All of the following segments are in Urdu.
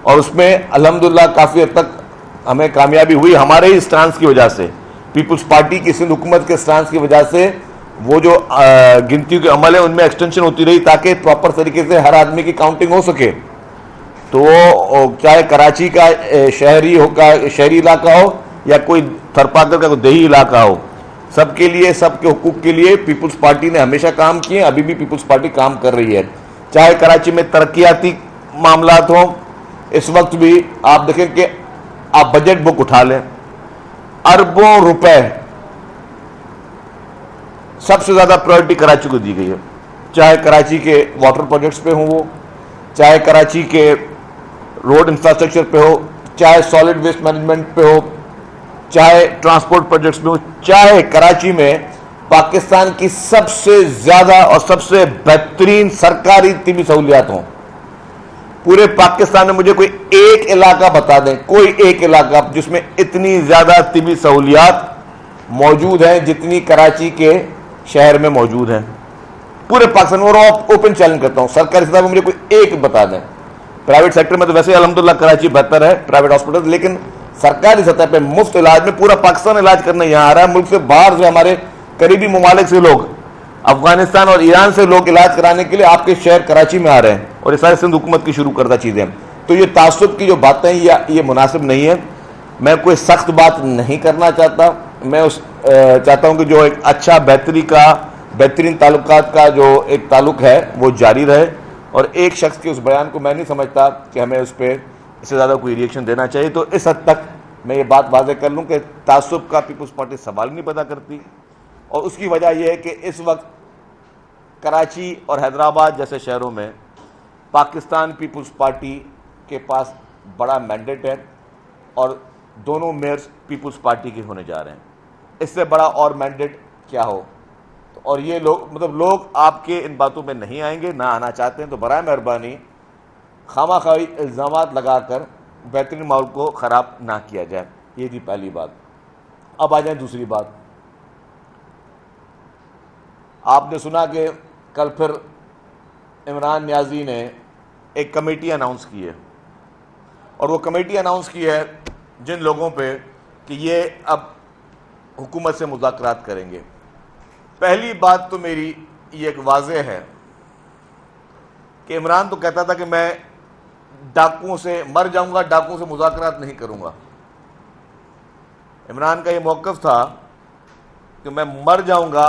اور اس میں الحمدللہ کافی حد تک ہمیں کامیابی ہوئی ہمارے ہی سٹانس کی وجہ سے، پیپلز پارٹی کی سندھ حکومت کے سٹانس کی وجہ سے وہ جو گنتیوں کے عمل ہیں ان میں ایکسٹینشن ہوتی رہی تاکہ پراپر طریقے سے ہر آدمی کی کاؤنٹنگ ہو سکے. تو وہ چاہے کراچی کا شہری علاقہ ہو یا کوئی تھرپاکر کا کوئی دیہی علاقہ ہو، سب کے لیے، سب کے حقوق کے لیے پیپلز پارٹی نے ہمیشہ کام کیے، ابھی بھی پیپلز پارٹی کام کر رہی ہے. چاہے کراچی میں ترقیاتی معاملات ہوں، اس وقت بھی آپ دیکھیں کہ آپ بجٹ بک اٹھا لیں، اربوں روپے سب سے زیادہ پرائرٹی کراچی کو دی گئی ہے. چاہے کراچی کے واٹر پروجیکٹس پہ ہوں، وہ چاہے کراچی کے روڈ انفراسٹرکچر پہ ہو، چاہے سالڈ ویسٹ مینجمنٹ پہ ہو، چاہے ٹرانسپورٹ پروجیکٹس پہ ہو، چاہے کراچی میں پاکستان کی سب سے زیادہ اور سب سے بہترین سرکاری طبی سہولیات ہوں. پورے پاکستان میں مجھے کوئی ایک علاقہ بتا دیں، کوئی ایک علاقہ جس میں اتنی زیادہ طبی سہولیات موجود ہیں جتنی کراچی کے شہر میں موجود ہیں. پورے پاکستان میں، اور اوپن چیلنج کرتا ہوں، سرکاری سطح میں مجھے کوئی ایک بتا دیں. پرائیویٹ سیکٹر میں تو ویسے الحمدللہ کراچی بہتر ہے، پرائیویٹ ہاسپٹل، لیکن سرکاری سطح پہ مفت علاج میں پورا پاکستان علاج کرنے یہاں آ رہا ہے. ملک سے باہر سے، ہمارے قریبی ممالک سے لوگ، افغانستان اور ایران سے لوگ علاج کرانے کے لیے آپ کے شہر کراچی میں آ رہے ہیں، اور یہ سارے سندھ حکومت کی شروع کردہ چیزیں ہیں. تو یہ تعصب کی جو باتیں یہ مناسب نہیں ہے. میں کوئی سخت بات نہیں کرنا چاہتا، میں چاہتا ہوں کہ جو ایک اچھا بہترین تعلقات کا جو ایک تعلق ہے وہ جاری رہے. اور ایک شخص کے اس بیان کو میں نہیں سمجھتا کہ ہمیں اس پہ اس سے زیادہ کوئی ریئیکشن دینا چاہیے. تو اس حد تک میں یہ بات واضح کر لوں کہ تعصب کا پیپلز پارٹی سوال نہیں پیدا کرتی، اور اس کی وجہ یہ ہے کہ اس وقت کراچی اور حیدرآباد جیسے شہروں میں پاکستان پیپلز پارٹی کے پاس بڑا مینڈیٹ ہے، اور دونوں میئرز پیپلز پارٹی کے ہونے جا رہے ہیں. اس سے بڑا اور مینڈیٹ کیا ہو؟ اور یہ لوگ آپ کے ان باتوں میں نہیں آئیں گے، نہ آنا چاہتے ہیں. تو برائے مہربانی خواہ الزامات لگا کر بہترین ماحول کو خراب نہ کیا جائے. یہ تھی پہلی بات. اب آ جائیں دوسری بات. آپ نے سنا کہ کل پھر عمران نیازی نے ایک کمیٹی اناؤنس کی ہے، اور وہ کمیٹی اناؤنس کی ہے جن لوگوں پہ کہ یہ اب حکومت سے مذاکرات کریں گے. پہلی بات تو میری یہ ایک واضح ہے کہ عمران تو کہتا تھا کہ میں ڈاکوؤں سے مر جاؤں گا، ڈاکوؤں سے مذاکرات نہیں کروں گا. عمران کا یہ موقف تھا کہ میں مر جاؤں گا،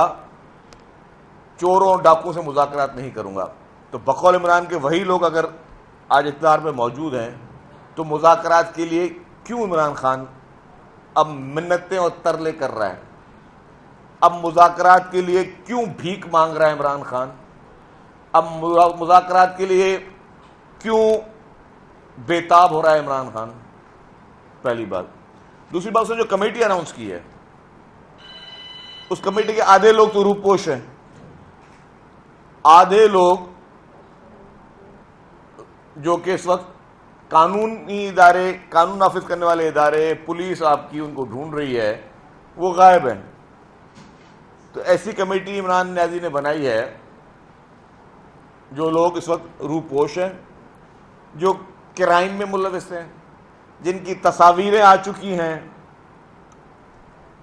چوروں اور ڈاکوؤں سے مذاکرات نہیں کروں گا. تو بقول عمران کے وہی لوگ اگر آج اقتدار میں موجود ہیں تو مذاکرات کے لیے کیوں عمران خان اب منتیں اور ترلے کر رہا ہے؟ اب مذاکرات کے لیے کیوں بھیک مانگ رہا ہے عمران خان؟ اب مذاکرات کے لیے کیوں بےتاب ہو رہا ہے عمران خان؟ پہلی بات. دوسری بات، اس نے جو کمیٹی اناؤنس کی ہے اس کمیٹی کے آدھے لوگ تو روپوش ہیں، آدھے لوگ جو کہ اس وقت قانونی ادارے، قانون نافذ کرنے والے ادارے، پولیس آپ کی ان کو ڈھونڈ رہی ہے، وہ غائب ہیں. تو ایسی کمیٹی عمران نیازی نے بنائی ہے جو لوگ اس وقت روپوش ہیں، جو کرائم میں ملوث ہیں، جن کی تصاویریں آ چکی ہیں،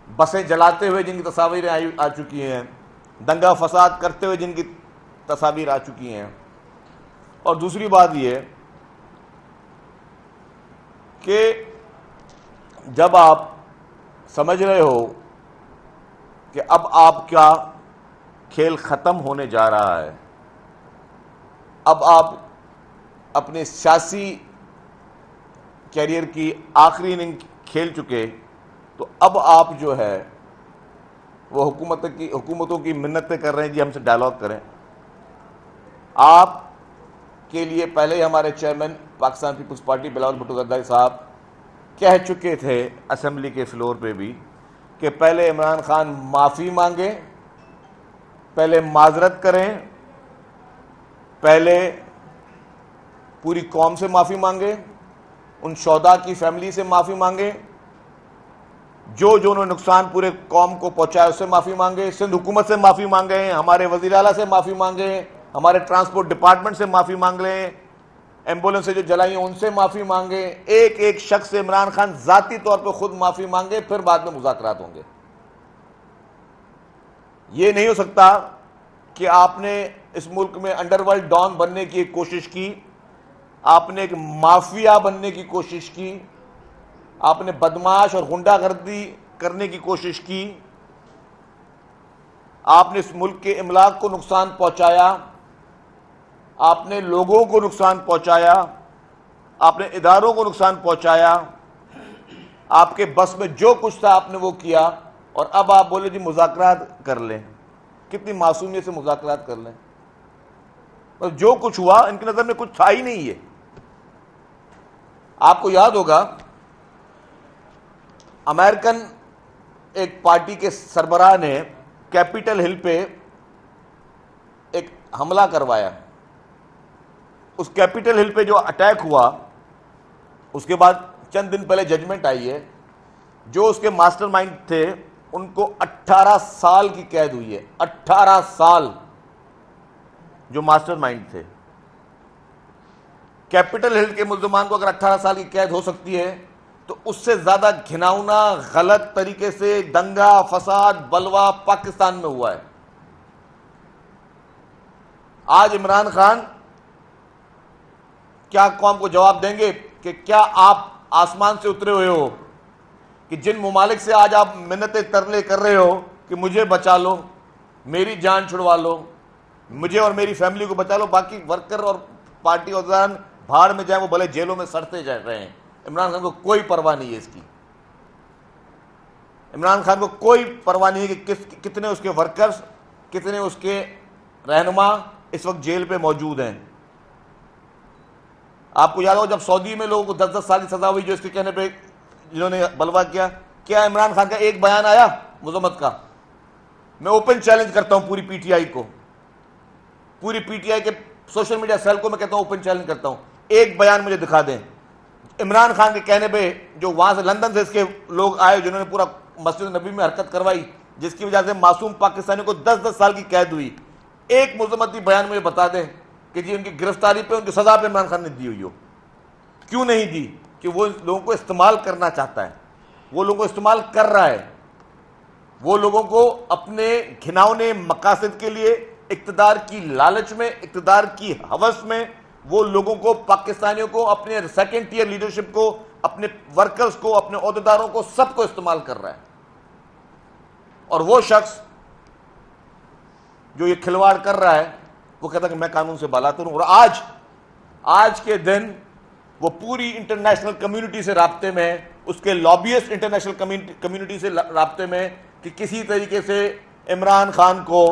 بسیں جلاتے ہوئے جن کی تصاویریں آ چکی ہیں، دنگا فساد کرتے ہوئے جن کی تصاویر آ چکی ہیں. اور دوسری بات یہ کہ جب آپ سمجھ رہے ہو کہ اب آپ کا کھیل ختم ہونے جا رہا ہے، اب آپ اپنے سیاسی کیریئر کی آخری اننگ کھیل چکے، تو اب آپ جو ہے وہ حکومتوں کی منتیں کر رہے ہیں جی ہم سے ڈائلاگ کریں. آپ کے لیے پہلے ہی ہمارے چیئرمین پاکستان پیپلز پارٹی بلاول بھٹو زرداری صاحب کہہ چکے تھے اسمبلی کے فلور پہ بھی کہ پہلے عمران خان معافی مانگیں، پہلے معذرت کریں، پہلے پوری قوم سے معافی مانگیں، ان شہداء کی فیملی سے معافی مانگیں جو انہوں نے نقصان پورے قوم کو پہنچایا اس سے معافی مانگے، سندھ حکومت سے معافی مانگے ہیں، ہمارے وزیر اعلیٰ سے معافی مانگے ہیں، ہمارے ٹرانسپورٹ ڈپارٹمنٹ سے معافی مانگ لیں، ایمبولینس سے جو جلائی ہیں ان سے معافی مانگے، ایک ایک شخص سے عمران خان ذاتی طور پہ خود معافی مانگے، پھر بعد میں مذاکرات ہوں گے۔ یہ نہیں ہو سکتا کہ آپ نے اس ملک میں انڈر ورلڈ ڈان بننے کی ایک کوشش کی، آپ نے ایک مافیا بننے کی کوشش کی، آپ نے بدماش اور غنڈہ گردی کرنے کی کوشش کی، آپ نے اس ملک کے املاک کو نقصان پہنچایا، آپ نے لوگوں کو نقصان پہنچایا، آپ نے اداروں کو نقصان پہنچایا، آپ کے بس میں جو کچھ تھا آپ نے وہ کیا، اور اب آپ بولے جی مذاکرات کر لیں۔ کتنی معصومیت سے مذاکرات کر لیں؟ اور جو کچھ ہوا ان کی نظر میں کچھ تھا ہی نہیں ہے۔ آپ کو یاد ہوگا امریکن ایک پارٹی کے سربراہ نے کیپٹل ہل پہ ایک حملہ کروایا، اس کیپٹل ہل پہ جو اٹیک ہوا اس کے بعد چند دن پہلے ججمنٹ آئی ہے، جو اس کے ماسٹر مائنڈ تھے ان کو 18 سال کی قید ہوئی ہے۔ 18 سال جو ماسٹر مائنڈ تھے۔ کیپٹل ہل کے ملزمان کو اگر 18 سال کی قید ہو سکتی ہے تو اس سے زیادہ گھناؤنا غلط طریقے سے دنگا فساد بلوا پاکستان میں ہوا ہے۔ آج عمران خان کیا قوم کو جواب دیں گے کہ کیا آپ آسمان سے اترے ہوئے ہو کہ جن ممالک سے آج آپ منتیں ترلے کر رہے ہو کہ مجھے بچا لو، میری جان چھڑوا لو، مجھے اور میری فیملی کو بچا لو، باقی ورکر اور پارٹی عہدیدار بھاڑ میں جائیں، وہ بھلے جیلوں میں سڑتے جا رہے ہیں، عمران خان کو کوئی پرواہ نہیں ہے اس کی۔ عمران خان کو کوئی پرواہ نہیں ہے کہ کتنے اس کے ورکرز، کتنے اس کے رہنما اس وقت جیل پہ موجود ہیں۔ آپ کو یاد ہو جب سعودی میں لوگوں کو 10-10 سال کی سزا ہوئی جو اس کے کہنے پہ جنہوں نے بلوا کیا عمران خان کا ایک بیان آیا مذمت کا؟ میں اوپن چیلنج کرتا ہوں پوری پی ٹی آئی کو، پوری پی ٹی آئی کے سوشل میڈیا سیل کو میں کہتا ہوں اوپن چیلنج کرتا ہوں، ایک بیان مجھے دکھا دیں عمران خان کے کہنے پہ، جو وہاں سے لندن سے اس کے لوگ آئے جنہوں نے پورا مسجد نبی میں حرکت کروائی جس کی وجہ سے معصوم پاکستانیوں کو 10-10 سال کی قید ہوئی، ایک مذمتی بیان مجھے بتا دیں کہ جی ان کی گرفتاری پہ، ان کی سزا پہ عمران خان نے دی ہوئی ہو۔ کیوں نہیں دی؟ کہ وہ لوگوں کو استعمال کرنا چاہتا ہے، وہ لوگوں کو استعمال کر رہا ہے، وہ لوگوں کو اپنے گھناؤنے مقاصد کے لیے، اقتدار کی لالچ میں، اقتدار کی ہوس میں، وہ لوگوں کو، پاکستانیوں کو، اپنے سیکنڈ ٹیئر لیڈرشپ کو، اپنے ورکرز کو، اپنے عہدیداروں کو، سب کو استعمال کر رہا ہے۔ اور وہ شخص جو یہ کھلواڑ کر رہا ہے وہ کہتا ہے کہ میں قانون سے بالاتر ہوں، اور آج کے دن وہ پوری انٹرنیشنل کمیونٹی سے رابطے میں، اس کے لابیسٹ انٹرنیشنل کمیونٹی سے رابطے میں کہ کسی طریقے سے عمران خان کو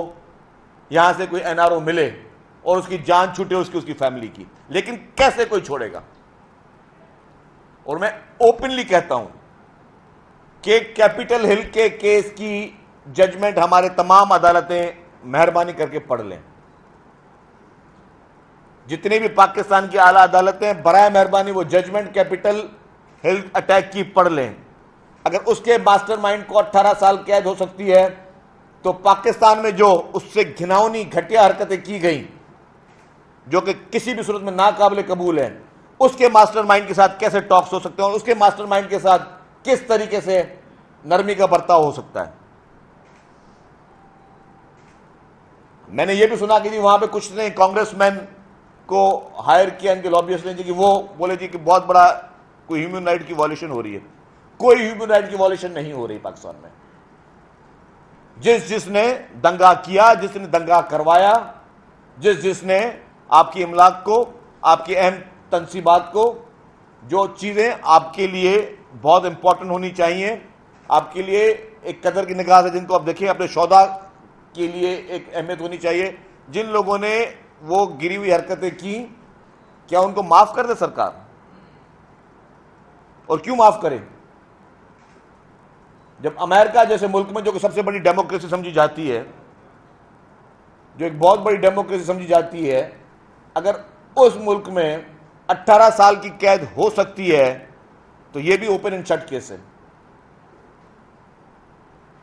یہاں سے کوئی این آر او ملے اور اس کی جان چھوٹے اس کی فیملی کی، لیکن کیسے کوئی چھوڑے گا؟ اور میں اوپنلی کہتا ہوں کہ کیپٹل ہل کے کیس کی ججمنٹ ہمارے تمام عدالتیں مہربانی کر کے پڑھ لیں، جتنی بھی پاکستان کی اعلیٰ عدالتیں برائے مہربانی وہ ججمنٹ کیپٹل ہل اٹیک کی پڑھ لیں۔ اگر اس کے ماسٹر مائنڈ کو 18 سال قید ہو سکتی ہے تو پاکستان میں جو اس سے گھناؤنی گھٹیا حرکتیں کی گئیں جو کہ کسی بھی صورت میں ناقابل قبول ہیں، اس کے ماسٹر مائنڈ کے ساتھ کیسے ٹاکس ہو سکتے ہیں اور اس کے ماسٹر مائنڈ کے ساتھ کس طریقے سے نرمی کا برتاؤ ہو سکتا ہے۔ میں نے یہ بھی سنا کہ جی وہاں پہ کچھ نے کانگریس مین کو ہائر کیا ان کے لابیسٹ نے، کہ وہ بولے جی کہ بہت بڑا کوئی ہیومن رائٹ کی وائلیشن ہو رہی ہے۔ کوئی ہیومن رائٹ کی وائلیشن نہیں ہو رہی پاکستان میں۔ جس نے دنگا کیا، جس نے دنگا کروایا، جس نے آپ کی املاک کو، آپ کی اہم تنصیبات کو، جو چیزیں آپ کے لیے بہت امپورٹنٹ ہونی چاہیے، آپ کے لیے ایک قدر کی نگاہ سے جن کو آپ دیکھیں، اپنے شہداء کے لیے ایک اہمیت ہونی چاہیے، جن لوگوں نے وہ گری ہوئی حرکتیں کی، کیا ان کو معاف کر دے سرکار؟ اور کیوں معاف کرے؟ جب امریکہ جیسے ملک میں جو کہ سب سے بڑی ڈیموکریسی سمجھی جاتی ہے، جو ایک بہت بڑی ڈیموکریسی سمجھی جاتی ہے، اگر اس ملک میں 18 سال کی قید ہو سکتی ہے تو یہ بھی اوپن اینڈ شٹ کیس ہے۔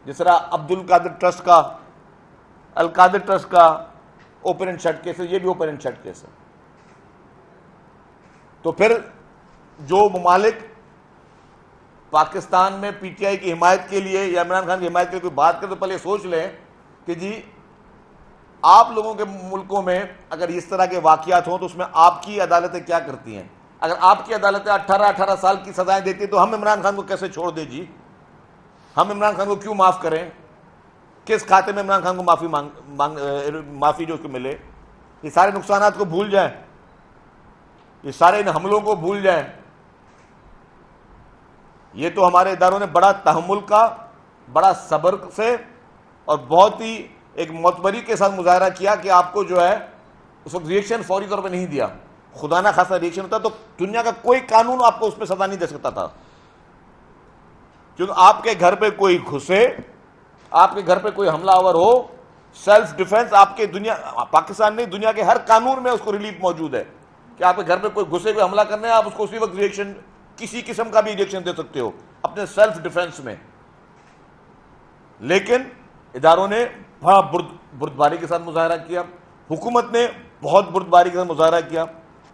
جس طرح عبد القادر ٹرسٹ کا، القادر ٹرسٹ کا اوپن اینڈ شٹ کیس ہے، یہ بھی اوپن اینڈ شٹ کیس ہے. تو پھر جو ممالک پاکستان میں پی ٹی آئی کی حمایت کے لیے یا عمران خان کی حمایت کے لیے کوئی بات کرے تو پہلے سوچ لیں کہ جی آپ لوگوں کے ملکوں میں اگر اس طرح کے واقعات ہوں تو اس میں آپ کی عدالتیں کیا کرتی ہیں. اگر آپ کی عدالتیں 18 سال کی سزائیں دیتی ہیں تو ہم عمران خان کو کیسے چھوڑ دیں جی؟ ہم عمران خان کو کیوں معاف کریں؟ کس کھاتے میں عمران خان کو معافی جو اس کو ملے؟ یہ سارے نقصانات کو بھول جائیں، یہ سارے ان حملوں کو بھول جائیں. یہ تو ہمارے اداروں نے بڑا تحمل کا، بڑا صبر سے اور بہت ہی ایک معتبری کے ساتھ مظاہرہ کیا کہ آپ کو جو ہے اس وقت ریئیکشن فوری طور پہ نہیں دیا. خدا نہ خاصا ریئیکشن ہوتا تو دنیا کا کوئی قانون آپ کو اس پہ سزا نہیں دے سکتا تھا، کیونکہ آپ کے گھر پہ کوئی گھسے، آپ کے گھر پہ کوئی حملہ آور ہو، سیلف ڈیفenس آپ کے دنیا، پاکستان نہیں دنیا کے ہر قانون میں اس کو ریلیف موجود ہے کہ آپ کے گھر پہ کوئی گھسے کوئی حملہ کرنے آپ اس کو اسی وقت ریئیکشن، کسی قسم کا بھی ریئیکشن دے سکتے ہو اپنے سیلف ڈیفenس میں. لیکن اداروں نے بڑا بردباری کے ساتھ مظاہرہ کیا، حکومت نے بہت بردباری کے ساتھ مظاہرہ کیا.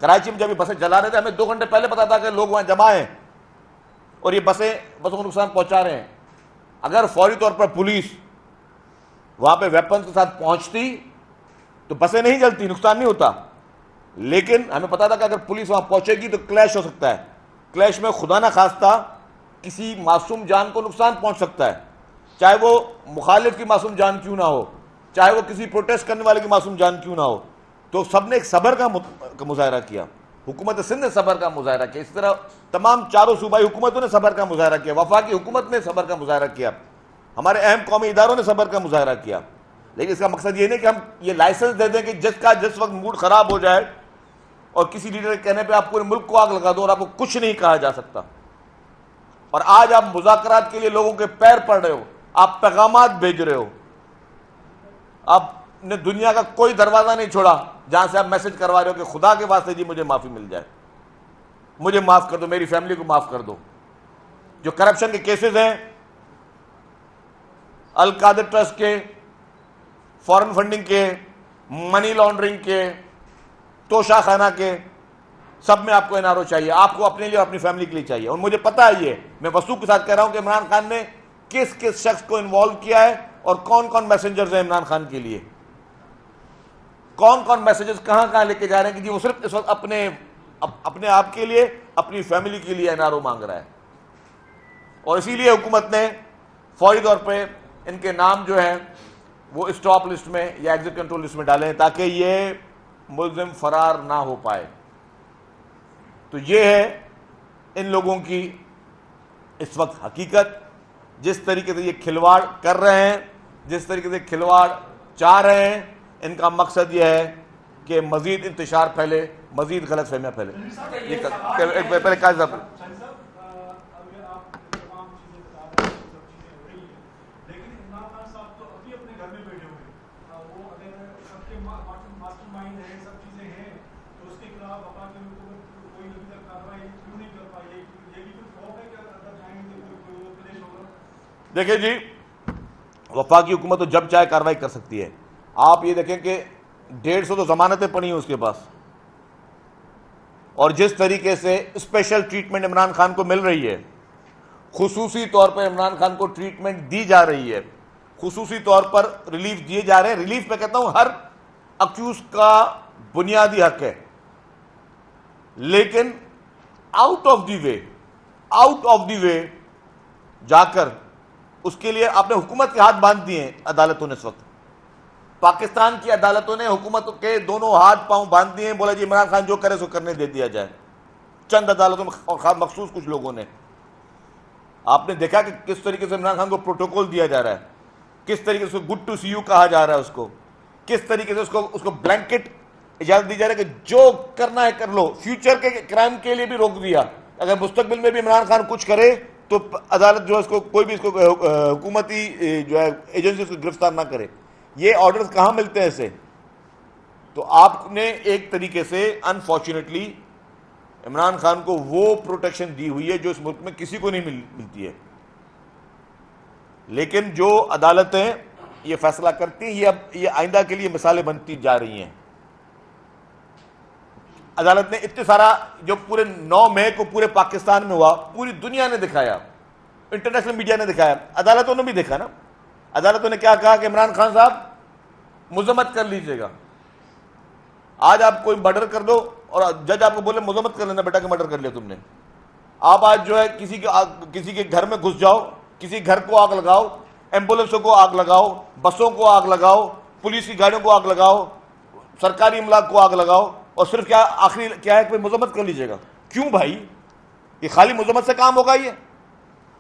کراچی میں جب یہ بسیں جلا رہے تھے ہمیں 2 گھنٹے پہلے پتا تھا کہ لوگ وہاں جمع ہیں اور یہ بسوں کو نقصان پہنچا رہے ہیں. اگر فوری طور پر پولیس وہاں پہ ویپنز کے ساتھ پہنچتی تو بسیں نہیں جلتی، نقصان نہیں ہوتا. لیکن ہمیں پتا تھا کہ اگر پولیس وہاں پہنچے گی تو کلیش ہو سکتا ہے، کلیش میں خدا نہ خواستہ کسی معصوم جان کو نقصان پہنچ سکتا ہے، چاہے وہ مخالف کی معصوم جان کیوں نہ ہو، چاہے وہ کسی پروٹیسٹ کرنے والے کی معصوم جان کیوں نہ ہو. تو سب نے ایک صبر کا مظاہرہ کیا، حکومت سندھ نے صبر کا مظاہرہ کیا، اس طرح تمام چاروں صوبائی حکومتوں نے صبر کا مظاہرہ کیا، وفاقی حکومت نے صبر کا مظاہرہ کیا، ہمارے اہم قومی اداروں نے صبر کا مظاہرہ کیا. لیکن اس کا مقصد یہ نہیں کہ ہم یہ لائسنس دے دیں کہ جس وقت موڈ خراب ہو جائے اور کسی لیڈر کے کہنے پہ آپ پورے ملک کو آگ لگا دو اور آپ کو کچھ نہیں کہا جا سکتا. اور آج آپ مذاکرات کے لیے لوگوں کے پیر پڑ رہے ہو، آپ پیغامات بھیج رہے ہو، آپ نے دنیا کا کوئی دروازہ نہیں چھوڑا جہاں سے آپ میسج کروا رہے ہو کہ خدا کے واسطے جی مجھے معافی مل جائے، مجھے معاف کر دو، میری فیملی کو معاف کر دو. جو کرپشن کے کیسز ہیں، القادر ٹرسٹ کے، فارن فنڈنگ کے، منی لانڈرنگ کے، توشہ خانہ کے، سب میں آپ کو این آر او چاہیے، آپ کو اپنے لیے اور اپنی فیملی کے لیے چاہیے. اور مجھے پتا ہے، یہ میں وثوق کے ساتھ کہہ رہا ہوں کہ عمران خان نے کس کس شخص کو انوالو کیا ہے اور کون کون میسنجرز ہیں عمران خان کے لیے، کون کون میسیجز کہاں کہاں لے کے جا رہے ہیں کہ جی وہ صرف اس وقت اپنے آپ کے لیے، اپنی فیملی کے لیے این آر او مانگ رہا ہے. اور اسی لیے حکومت نے فوری طور پہ ان کے نام جو ہیں وہ اسٹاپ لسٹ میں یا ایگزٹ کنٹرول لسٹ میں ڈالیں تاکہ یہ ملزم فرار نہ ہو پائے. تو یہ ہے ان لوگوں کی اس وقت حقیقت، جس طریقے سے یہ کھلواڑ کر رہے ہیں، جس طریقے سے کھلواڑ چاہ رہے ہیں. ان کا مقصد یہ ہے کہ مزید انتشار پھیلے، مزید غلط فہمیاں پھیلے. پہلے کہا صاحب دیکھیں جی، وفاقی حکومت تو جب چاہے کارروائی کر سکتی ہے. آپ یہ دیکھیں کہ 150 تو ضمانتیں پڑی ہیں اس کے پاس، اور جس طریقے سے اسپیشل ٹریٹمنٹ عمران خان کو مل رہی ہے، خصوصی طور پر عمران خان کو ٹریٹمنٹ دی جا رہی ہے، خصوصی طور پر ریلیف دیے جا رہے ہیں. ریلیف میں کہتا ہوں ہر اکیوز کا بنیادی حق ہے، لیکن آؤٹ آف دی وے جا کر اس کے لیے آپ نے حکومت کے ہاتھ باندھ دیے ہیں عدالتوں نے. اس وقت پاکستان کی عدالتوں نے حکومت کے دونوں ہاتھ پاؤں باندھ دیے ہیں، بولا جی عمران خان جو کرے سو کرنے دے دیا جائے. چند عدالتوں میں اور مخصوص کچھ لوگوں نے. آپ نے دیکھا کہ کس طریقے سے عمران خان کو پروٹوکول دیا جا رہا ہے، کس طریقے سے گڈ ٹو سی یو کہا جا رہا ہے اس کو، کس طریقے سے اس کو بلینکٹ اجازت دی جا رہی ہے کہ جو کرنا ہے کر لو. فیوچر کے کرائم کے لیے بھی روک دیا، اگر مستقبل میں بھی عمران خان کچھ کرے تو عدالت جو ہے اس کو کوئی بھی اس کو حکومتی جو ہے ایجنسی اس کو گرفتار نہ کرے. یہ آرڈرز کہاں ملتے ہیں اسے؟ تو آپ نے ایک طریقے سے انفارچونیٹلی عمران خان کو وہ پروٹیکشن دی ہوئی ہے جو اس ملک میں کسی کو نہیں ملتی ہے. لیکن جو عدالتیں یہ فیصلہ کرتی ہیں یہ آئندہ کے لیے مثالیں بنتی جا رہی ہیں. عدالت نے اتنے سارا جو پورے 9 مئی کو پورے پاکستان میں ہوا، پوری دنیا نے دکھایا، انٹرنیشنل میڈیا نے دکھایا، عدالتوں نے بھی دیکھا نا. عدالتوں نے کیا کہا کہ عمران خان صاحب مذمت کر لیجئے گا. آج آپ کوئی مرڈر کر دو اور جج آپ کو بولے مذمت کر لینا بیٹا کہ مرڈر کر لیا تم نے. آپ آج جو ہے کسی کے گھر میں گھس جاؤ، کسی گھر کو آگ لگاؤ، ایمبولینسوں کو آگ لگاؤ، بسوں کو آگ لگاؤ، پولیس کی گاڑیوں کو آگ لگاؤ، سرکاری املاک کو آگ لگاؤ، اور صرف کیا آخری کیا ہے کہ مذمت کر لیجئے گا. کیوں بھائی؟ یہ خالی مذمت سے کام ہوگا یہ؟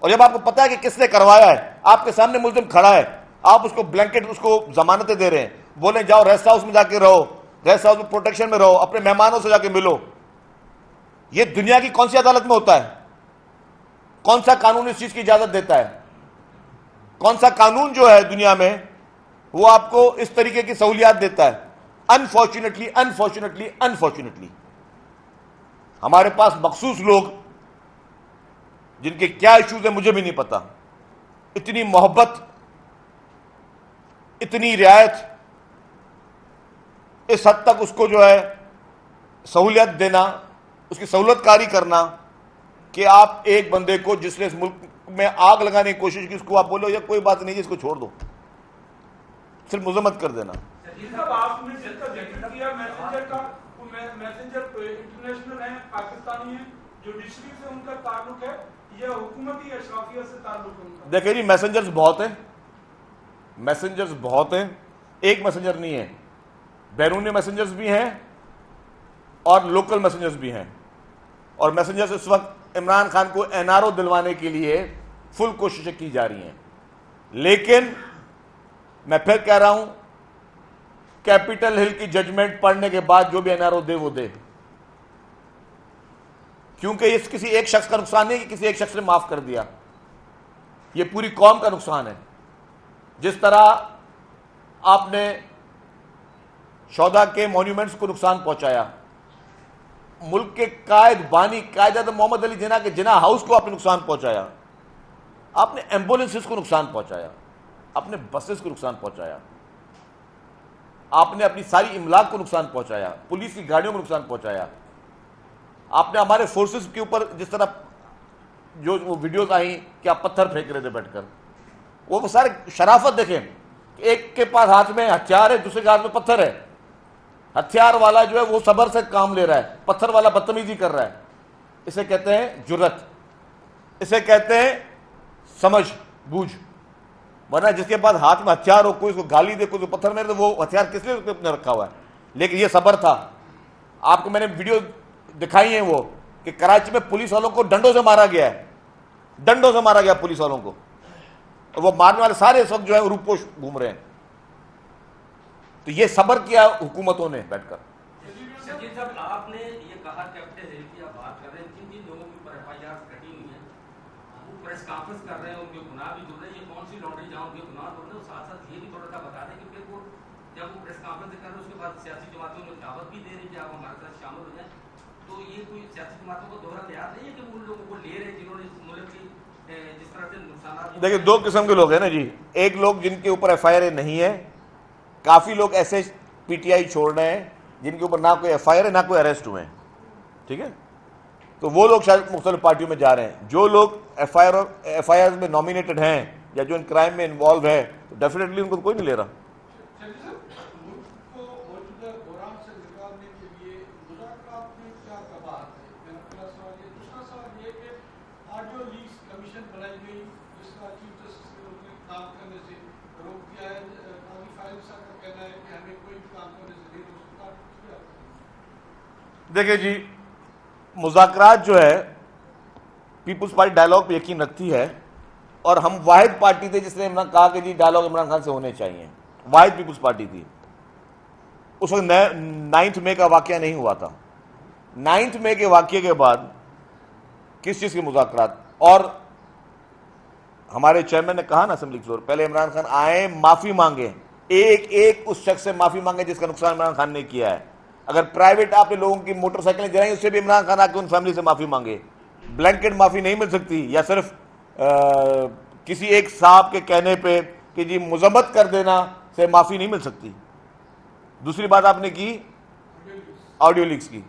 اور جب آپ کو پتا ہے کہ کس نے کروایا ہے، آپ کے سامنے ملزم کھڑا ہے، آپ اس کو بلینکٹ، اس کو ضمانتیں دے رہے ہیں، بولیں جاؤ ریسٹ ہاؤس میں جا کے رہو، ریسٹ ہاؤس میں پروٹیکشن میں رہو، اپنے مہمانوں سے جا کے ملو. یہ دنیا کی کون سی عدالت میں ہوتا ہے؟ کون سا قانون اس چیز کی اجازت دیتا ہے؟ کون سا قانون جو ہے دنیا میں وہ آپ کو اس طریقے کی سہولیات دیتا ہے؟ انفارچونیٹلی ہمارے پاس مخصوص لوگ جن کے کیا ایشوز ہیں مجھے بھی نہیں پتا، اتنی محبت، اتنی رعایت، اس حد تک اس کو جو ہے سہولیت دینا، اس کی سہولت کاری کرنا کہ آپ ایک بندے کو جس نے اس ملک میں آگ لگانے کی کوشش کی اس کو آپ بولو یا کوئی بات نہیں جس کو چھوڑ دو، صرف مذمت کر دینا. آپ نے جس کا ذکر کیا میسنجر انٹرنیشنل ہیں، پاکستانی ہیں، جوڈیشری سے ان کا تعلق ہے یا حکومتی اشرافیہ سے تعلق ہے؟ دیکھیں جی میسنجرز بہت ہیں، ایک میسنجر نہیں ہے، بیرونی میسنجرز بھی ہیں اور لوکل میسنجرز بھی ہیں. اور میسنجرز اس وقت عمران خان کو NRO دلوانے کے لیے فل کوششیں کی جا رہی ہیں. لیکن میں پھر کہہ رہا ہوں کیپٹل ہل کی ججمنٹ پڑھنے کے بعد جو بھی NRO دے وہ دے، کیونکہ اس کسی ایک شخص کا نقصان نہیں کہ کسی ایک شخص نے معاف کر دیا، یہ پوری قوم کا نقصان ہے. جس طرح آپ نے شہداء کے مونیومنٹس کو نقصان پہنچایا، ملک کے قائد بانی قائد اعظم محمد علی جناح کے جناح ہاؤس کو آپ نے نقصان پہنچایا، آپ نے ایمبولینسز کو نقصان پہنچایا، آپ نے بسز کو نقصان پہنچایا، آپ نے اپنی ساری املاک کو نقصان پہنچایا، پولیس کی گاڑیوں کو نقصان پہنچایا. آپ نے ہمارے فورسز کے اوپر جس طرح جو وہ ویڈیوز آئیں کہ آپ پتھر پھینک رہے تھے بیٹھ کر، وہ سارے شرافت دیکھیں کہ ایک کے پاس ہاتھ میں ہتھیار ہے، دوسرے کے ہاتھ میں پتھر ہے. ہتھیار والا جو ہے وہ صبر سے کام لے رہا ہے، پتھر والا بدتمیزی کر رہا ہے. اسے کہتے ہیں جرت، اسے کہتے ہیں سمجھ بوجھ. ورنہ جس کے پاس ہاتھ میں ہتھیار ہو، کوئی اس کو گالی دے، کوئی اس کو پتھر مارے، تو وہ ہتھیار کس لیے اپنے رکھا ہوا ہے؟ لیکن یہ صبر تھا. آپ کو میں نے ویڈیو دکھائی ہیں وہ کہ کراچی میں پولیس والوں کو ڈنڈوں سے مارا گیا ہے، ڈنڈوں سے مارا گیا پولیس والوں کو، اور وہ مارنے والے سارے اس وقت جو ہے روپوش گھوم رہے ہیں. تو یہ صبر کیا حکومتوں نے بیٹھ کر. شکیل صاحب آپ نے یہ کہا کیپٹل ہل کی آپ بات کر رہے ہیں، جن لوگوں کے اوپر FIR کٹی ہوئی ہیں وہ پریس کانفرنس کر رہے ہیں، ان کے گناہ بھی دھل رہے ہیں، یہ کون سی لانڈری جہاں ان کے گناہ دھل رہے ہیں؟ ساتھ ساتھ یہ بھی تھوڑا سا بتا دیں کہ پھر وہ جب وہ پریس کانفرنس کر رہے ہیں اس کے بعد سیاسی جماعتوں میں دعوت بھی دے رہی ہے کہ آپ ہمارے ساتھ شامل ہو جائیں، تو یہ کوئی سیاسی جماعتوں کو دوہرا تیار نہیں ہے کہ ان لوگوں کو لے رہے ہیں جنہوں نے اس ملک کی جس طرح سے نقصانات؟ دیکھیں دو قسم کے لوگ ہیں نا جی، ایک لوگ جن کے اوپر FIR نہیں ہے، کافی لوگ ایسے PTI چھوڑ رہے ہیں جن کے اوپر نہ کوئی FIR ہے نہ کوئی اریسٹ ہوئے ہیں، ٹھیک ہے؟ تو وہ لوگ شاید مختلف پارٹیوں میں جا رہے ہیں. جو لوگ FIR میں نامینیٹڈ ہیں یا جو ان کرائم میں انوالو ہے تو ڈیفینیٹلی ان کو کوئی نہیں لے رہا. دیکھیں جی مذاکرات جو ہے پیپلز پارٹی ڈائلاگ پہ یقین رکھتی ہے، اور ہم واحد پارٹی تھے جس نے کہا کہ جی ڈائلاگ عمران خان سے ہونے چاہیے، واحد پیپلز پارٹی تھی. اس وقت 9 مئی کا واقعہ نہیں ہوا تھا. 9 مئی کے واقعے کے بعد کس چیز کے مذاکرات؟ اور ہمارے چیئرمین نے کہا نا اسمبلی فلور، پہلے عمران خان آئے، معافی مانگے، ایک ایک اس شخص سے معافی مانگے جس کا نقصان عمران خان نے کیا ہے. اگر پرائیویٹ آپ نے لوگوں کی موٹر سائیکلیں جلائیں اس سے بھی عمران خان آ کے ان فیملی سے معافی مانگے. بلینکٹ معافی نہیں مل سکتی، یا صرف کسی ایک صاحب کے کہنے پہ کہ جی مذمت کر دینا سے معافی نہیں مل سکتی. دوسری بات آپ نے کی آڈیو لیکس کی.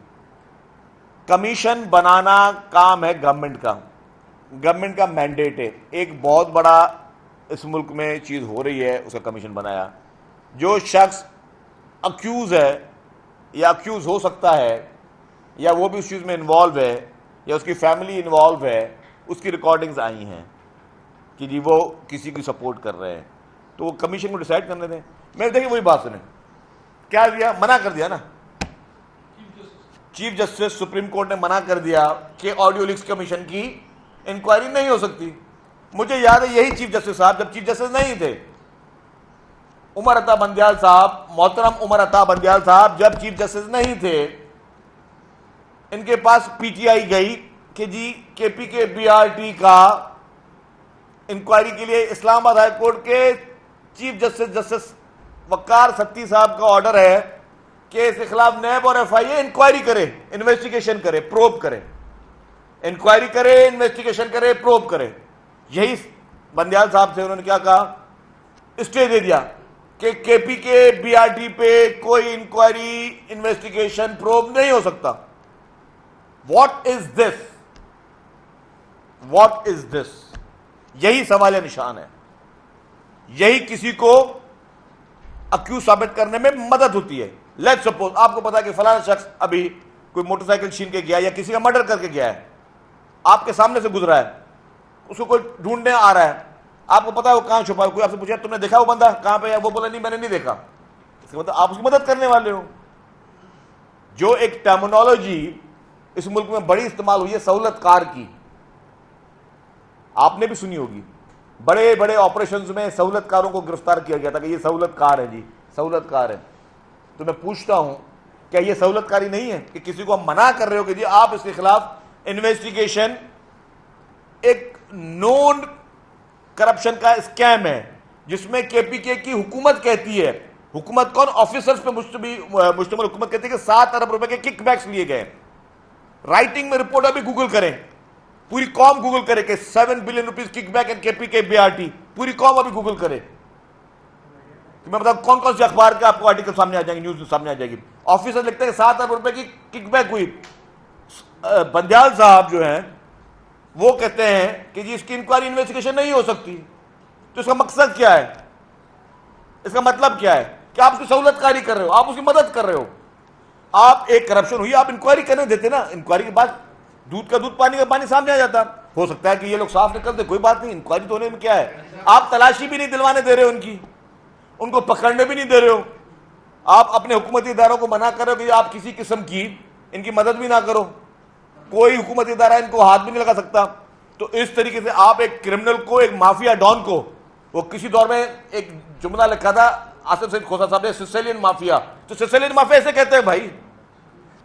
کمیشن بنانا کام ہے گورنمنٹ کا, گورنمنٹ کا مینڈیٹ ہے. ایک بہت بڑا اس ملک میں چیز ہو رہی ہے, اس کا کمیشن بنایا. جو شخص اکیوز ہے یا اکیوز ہو سکتا ہے یا وہ بھی اس چیز میں انوالو ہے یا اس کی فیملی انوالو ہے, اس کی ریکارڈنگز آئی ہیں کہ جی وہ کسی کی سپورٹ کر رہے ہیں, تو وہ کمیشن کو ڈیسائیڈ کرنے دیں. میں دیکھیں وہی بات سنیں, کیا دیا, منع کر دیا نا چیف جسٹس سپریم کورٹ نے منع کر دیا کہ آڈیو لیکس کمیشن کی انکوائری نہیں ہو سکتی. مجھے یاد ہے یہی چیف جسٹس صاحب جب چیف جسٹس نہیں تھے, عمر عطا بندیال صاحب, محترم عمر عطا بندیال صاحب جب چیف جسٹس نہیں تھے, ان کے پاس پی ٹی آئی گئی کہ جی کے پی کے بی آر ٹی کا انکوائری کے لیے اسلام آباد ہائی کورٹ کے چیف جسٹس جسٹس وقار ستی صاحب کا آرڈر ہے کہ اس کے خلاف نیب اور ایف آئی اے انکوائری کرے, انویسٹیگیشن کرے, پروب کرے, انکوائری کرے, انویسٹیگیشن کرے, پروب کرے. یہی بندیال صاحب سے انہوں نے کیا کہا, اسٹے دے دیا کہ کے پی کے بی آر ٹی پہ کوئی انکوائری, انویسٹیگیشن, پروب نہیں ہو سکتا. What is this, what is دس, یہی سوال نشان ہے. یہی کسی کو اکیوز ثابت کرنے میں مدد ہوتی ہے. لیٹ سپوز آپ کو پتا ہے کہ فلاں شخص ابھی کوئی موٹر سائیکل چھین کے گیا یا کسی کا مرڈر کر کے گیا ہے, آپ کے سامنے سے گزرا ہے, اس کو کوئی ڈھونڈنے آ رہا ہے, آپ کو پتا ہے وہ کہاں چھپا ہے, کوئی آپ سے پوچھا تم نے دیکھا وہ بندہ کہاں پہ ہے, وہ بولا نہیں میں نے نہیں دیکھا, اس کا مطلب آپ اس کی مدد کرنے والے ہو. جو ایک ٹرمینالوجی اس ملک میں بڑی استعمال ہوئی ہے سہولت کار کی, آپ نے بھی سنی ہوگی, بڑے بڑے آپریشنز میں سہولت کاروں کو گرفتار کیا گیا تھا کہ یہ سہولت کار ہے, جی سہولت کار ہے. تو میں پوچھتا ہوں کیا یہ سہولت کاری نہیں ہے کہ کسی کو ہم منع کر رہے ہو کہ جی آپ اس کے خلاف انویسٹیگیشن, ایک نون کرپشن کا اسکیم ہے جس میں کے پی کے کی حکومت کہتی ہے, حکومت کون, آفیسرز پہ مشتمل حکومت کہتی ہے کہ 7 ارب روپے کے کک بیکس لیے گئے. رائٹنگ میں رپورٹ ابھی گوگل کریں, پوری قوم گوگل کرے کہ 7 billion rupees kickback and K P کے بی آر ٹی, پوری قوم ابھی گوگل کرے. میں بتاؤں کون کون سے اخبار کے آپ کو آرٹیکل سامنے آ جائیں گے, نیوز سامنے آ جائے گی. آفیسر لکھتے ہیں 7 ارب روپے کی کک بیک ہوئی. بندیال صاحب جو ہیں وہ کہتے ہیں کہ جی اس کی انکوائری انویسٹیگیشن نہیں ہو سکتی. تو اس کا مقصد کیا ہے, اس کا مطلب کیا ہے کہ آپ اس کی سہولت کاری کر رہے ہو, آپ اس کی مدد کر رہے ہو. آپ ایک کرپشن ہوئی, آپ انکوائری کرنے دیتے نا, انکوائری کے بعد دودھ کا دودھ پانی کا پانی سامنے آ جاتا. ہو سکتا ہے کہ یہ لوگ صاف نکل دے, کوئی بات نہیں, انکوائری تو ہونے میں کیا ہے. آپ تلاشی بھی نہیں دلوانے دے رہے ہو ان کی, ان کو پکڑنے بھی نہیں دے رہے ہو. آپ اپنے حکومتی اداروں کو منع کر رہے ہو کہ آپ کسی قسم کی ان کی مدد بھی نہ کرو, کوئی حکومتی ادارہ ان کو ہاتھ بھی نہیں لگا سکتا. تو اس طریقے سے آپ ایک کرمنل کو, ایک مافیا ڈان کو, وہ کسی دور میں ایک جملہ لکھا تھا آصف سعید کھوسہ صاحب نے, سیسیلین مافیا. تو سیسیلین مافیا ایسے کہتے ہیں بھائی,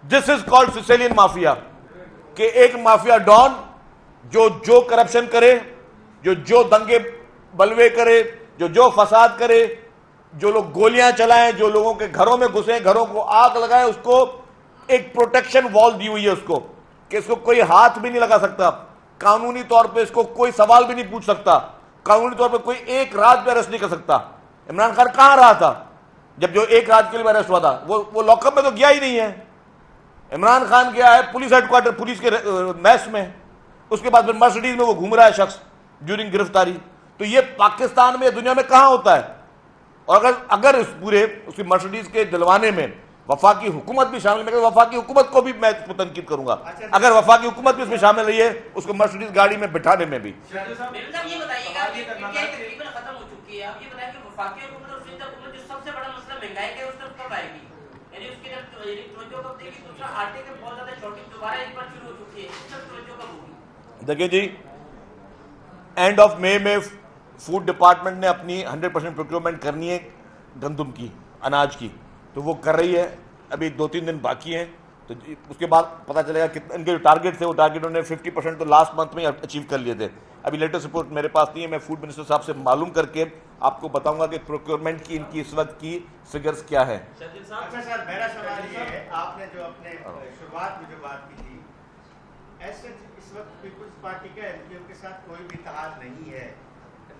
دس از کالڈ سیسیلین مافیا, کہ ایک مافیا ڈان جو کرپشن کرے, جو دنگے بلوے کرے, جو فساد کرے, جو لوگ گولیاں چلائیں, جو لوگوں کے گھروں میں گھسیں, گھروں کو آگ لگائیں, اس کو ایک پروٹیکشن وال دی ہوئی ہے اس کو, کہ اس کو کوئی ہاتھ بھی نہیں لگا سکتا, قانونی طور پہ اس کو کوئی سوال بھی نہیں پوچھ سکتا, قانونی طور پہ کوئی ایک رات بھی اریسٹ نہیں کر سکتا. عمران خان کہاں رہا تھا جب جو ایک رات کے لیے اریسٹ ہوا تھا, وہ لاک اپ میں تو گیا ہی نہیں ہے. عمران خان گیا ہے پولیس ہیڈ کوارٹر, پولیس کے میس میں, اس کے بعد پھر مرسڈیز میں وہ گھوم رہا ہے شخص ڈیورنگ گرفتاری. تو یہ پاکستان میں, دنیا میں کہاں ہوتا ہے؟ اور اگر اس کی مرسڈیز کے دلوانے میں وفاقی حکومت بھی شامل ہے, وفاقی حکومت کو بھی میں تنقید کروں گا, اگر وفاقی حکومت بھی اس میں شامل رہی ہے, اس کو مرسڈیز گاڑی میں بٹھانے میں بھی. یہ بتائیے گا کہ تقریباً ختم ہو چکی ہے, اب یہ بتائیں کہ وفاقی حکومت اور صوبائی حکومت جو سب سے بڑا مسئلہ مہنگائی کا, اس طرف کب آئے گی, یعنی اس کی جب توجہ کب دے گی. دوسرا آٹے کے بہت زیادہ شارٹیج دوبارہ ایک بار شروع ہو چکی ہے, اس طرف توجہ کب ہوگی؟ دیکھیں جی, اینڈ آف مئی میں فوڈ ڈپارٹمنٹ نے اپنی 100% پروکیورمنٹ کرنی ہے گندم کی, اناج کی, تو وہ کر رہی ہے. ابھی 2-3 دن باقی ہیں, تو اس کے بعد پتہ چلے گا کہ ان کے جو ٹارگیٹ تھے, وہ ٹارگیٹ انہوں نے 50% تو لاسٹ منتھ میں اچیو کر لیے تھے. ابھی لیٹسٹ رپورٹ میرے پاس نہیں ہے, میں فوڈ منسٹر صاحب سے معلوم کر کے آپ کو بتاؤں گا کہ پروکیورمنٹ کی ان کی اس وقت کی فگرز کیا ہے. اچھا سر, میرا سوال یہ ہے, آپ نے جو اپنے شروعات میں جو بات کی تھی, ایسے اس وقت پیپلز پارٹی کا ایم کیو کے ساتھ کوئی بھی اتحاد نہیں ہے,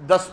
10